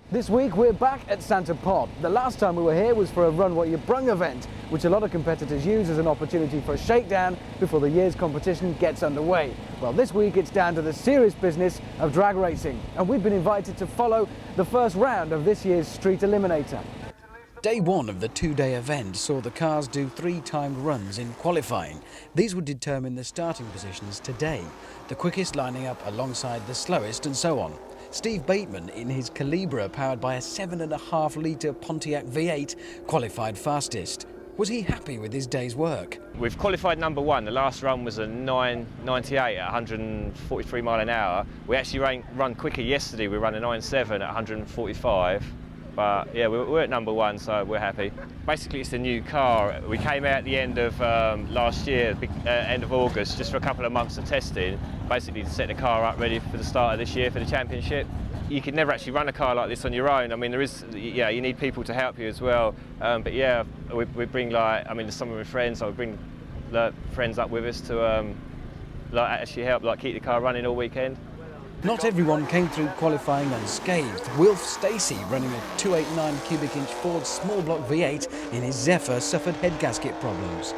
This week we're back at Santa Pod. The last time we were here was for a Run What You Brung event, which a lot of competitors use as an opportunity for a shakedown before the year's competition gets underway. Well, this week it's down to the serious business of drag racing, and we've been invited to follow the first round of this year's Street Eliminator. Day one of the two-day event saw the cars do 3 timed runs in qualifying. These would determine the starting positions today, the quickest lining up alongside the slowest and so on. Steve Bateman, in his Calibra powered by a 7.5-litre Pontiac V8, qualified fastest. Was he happy with his day's work? We've qualified number 1. The last run was a 9.98 at 143 mile an hour. We actually run quicker yesterday. We ran a 9.7 at 145. But yeah, we're at number 1, so we're happy. Basically, it's a new car. We came out at the end of last year, end of August, just for a couple of months of testing, basically to set the car up ready for the start of this year for the championship. You could never actually run a car like this on your own. I mean, you need people to help you as well. But yeah, we bring some of my friends. I would bring friends up with us to actually help keep the car running all weekend. Not everyone came through qualifying unscathed. Wilf Stacey, running a 289 cubic inch Ford small block V8 in his Zephyr, suffered head gasket problems.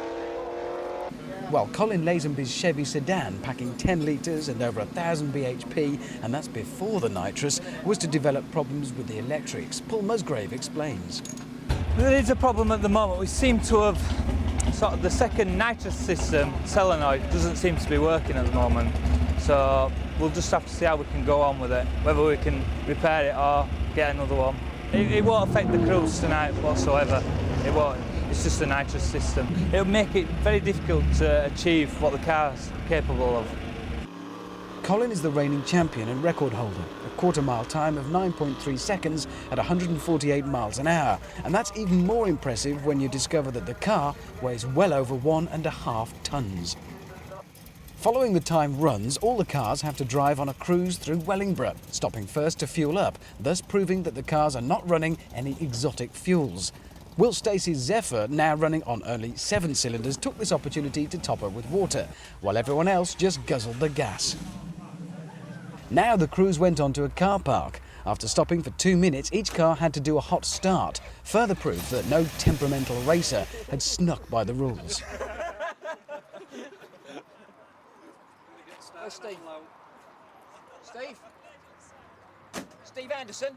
While Colin Lazenby's Chevy sedan, packing 10 litres and over 1,000 bhp, and that's before the nitrous, was to develop problems with the electrics. Paul Musgrave explains. There is a problem at the moment. We seem to have sort of the second nitrous system, solenoid, doesn't seem to be working at the moment. So we'll just have to see how we can go on with it, whether we can repair it or get another one. It won't affect the cruise tonight whatsoever. It won't. It's just a nitrous system. It'll make it very difficult to achieve what the car's capable of. Colin is the reigning champion and record holder, a quarter-mile time of 9.3 seconds at 148 miles an hour. And that's even more impressive when you discover that the car weighs well over 1.5 tonnes. Following the timed runs, all the cars have to drive on a cruise through Wellingborough, stopping first to fuel up, thus proving that the cars are not running any exotic fuels. Will Stacey's Zephyr, now running on only 7 cylinders, took this opportunity to top up with water, while everyone else just guzzled the gas. Now the cruise went on to a car park. After stopping for 2 minutes, each car had to do a hot start, further proof that no temperamental racer had snuck by the rules. Steve. Steve? Steve Anderson?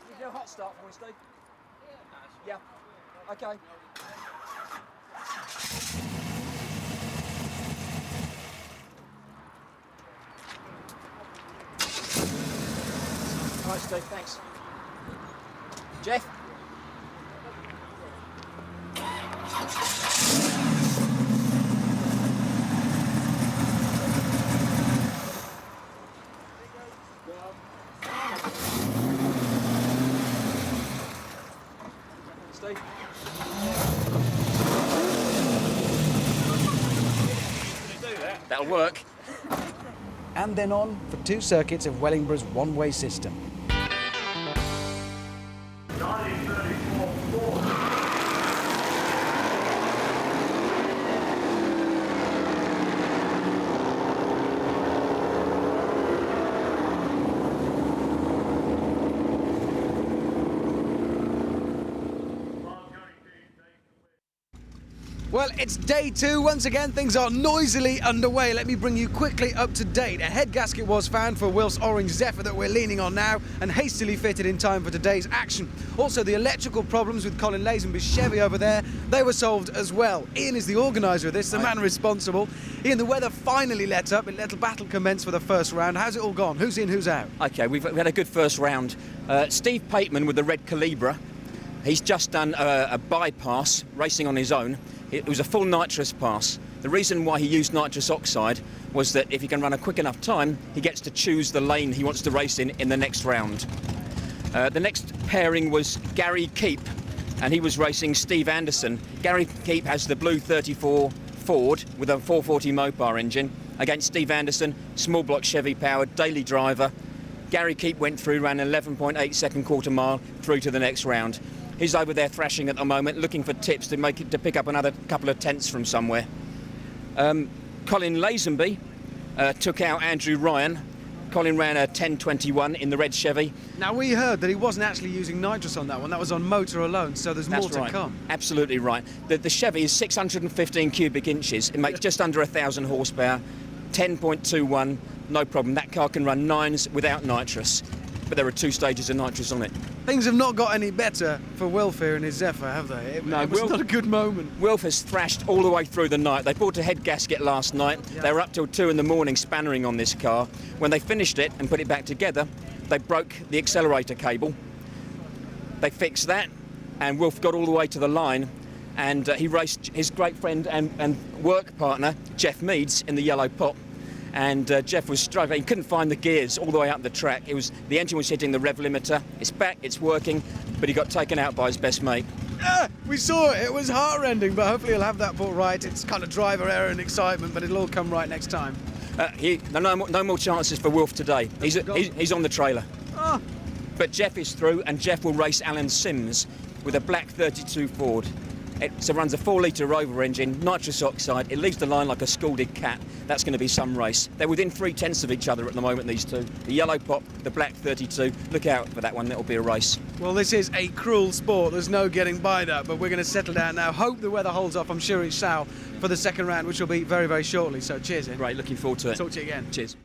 You do a hot start for me, Steve? Yeah. Okay. All right, Steve, thanks. Jeff? Steve? That'll work. And then on for 2 circuits of Wellingborough's one-way system. Well, it's day 2. Once again, things are noisily underway. Let me bring you quickly up to date. A head gasket was found for Wilf's orange Zephyr that we're leaning on now and hastily fitted in time for today's action. Also, the electrical problems with Colin Lazenby's Chevy over there, they were solved as well. Ian is the organiser of this, the man responsible. Ian, the weather finally let up. A little battle commenced for the first round. How's it all gone? Who's in, who's out? Okay, we've had a good first round. Steve Bateman with the red Calibra. He's just done a bypass, racing on his own. It was a full nitrous pass. The reason why he used nitrous oxide was that if he can run a quick enough time, he gets to choose the lane he wants to race in the next round. The next pairing was Gary Keep, and he was racing Steve Anderson. Gary Keep has the blue 34 Ford with a 440 Mopar engine against Steve Anderson, small block Chevy powered, daily driver. Gary Keep went through, ran 11.8 second quarter mile through to the next round. He's over there thrashing at the moment, looking for tips to pick up another couple of tenths from somewhere. Colin Lazenby took out Andrew Ryan. Colin ran a 10.21 in the red Chevy. Now, we heard that he wasn't actually using nitrous on that one. That was on motor alone, so there's more to come. Absolutely right. The Chevy is 615 cubic inches. It makes just under 1,000 horsepower, 10.21, no problem. That car can run 9s without nitrous, but there are 2 stages of nitrous on it. Things have not got any better for Wilf here in his Zephyr, have they? It was not a good moment. Wilf has thrashed all the way through the night. They bought a head gasket last night. Yeah. They were up till 2 in the morning spannering on this car. When they finished it and put it back together, they broke the accelerator cable. They fixed that, and Wilf got all the way to the line, and he raced his great friend and work partner, Jeff Meads, in the yellow pop. And Jeff was struggling. He couldn't find the gears all the way up the track. The engine was hitting the rev limiter. It's back, it's working, but he got taken out by his best mate. We saw it. It was heart-rending, but hopefully he'll have that ball right. It's kind of driver error and excitement, but it'll all come right next time. No more chances for Wilf today. He's on the trailer. Oh. But Jeff is through, and Jeff will race Alan Sims with a black 32 Ford. It runs a 4-litre Rover engine, nitrous oxide. It leaves the line like a scalded cat. That's going to be some race. They're within 3/10 of each other at the moment, these two. The yellow pop, the black 32. Look out for that one. It'll be a race. Well, this is a cruel sport. There's no getting by that, but we're going to settle down now. Hope the weather holds off. I'm sure it shall for the second round, which will be very, very shortly. So cheers, Ian. Great, looking forward to it. Talk to you again. Cheers.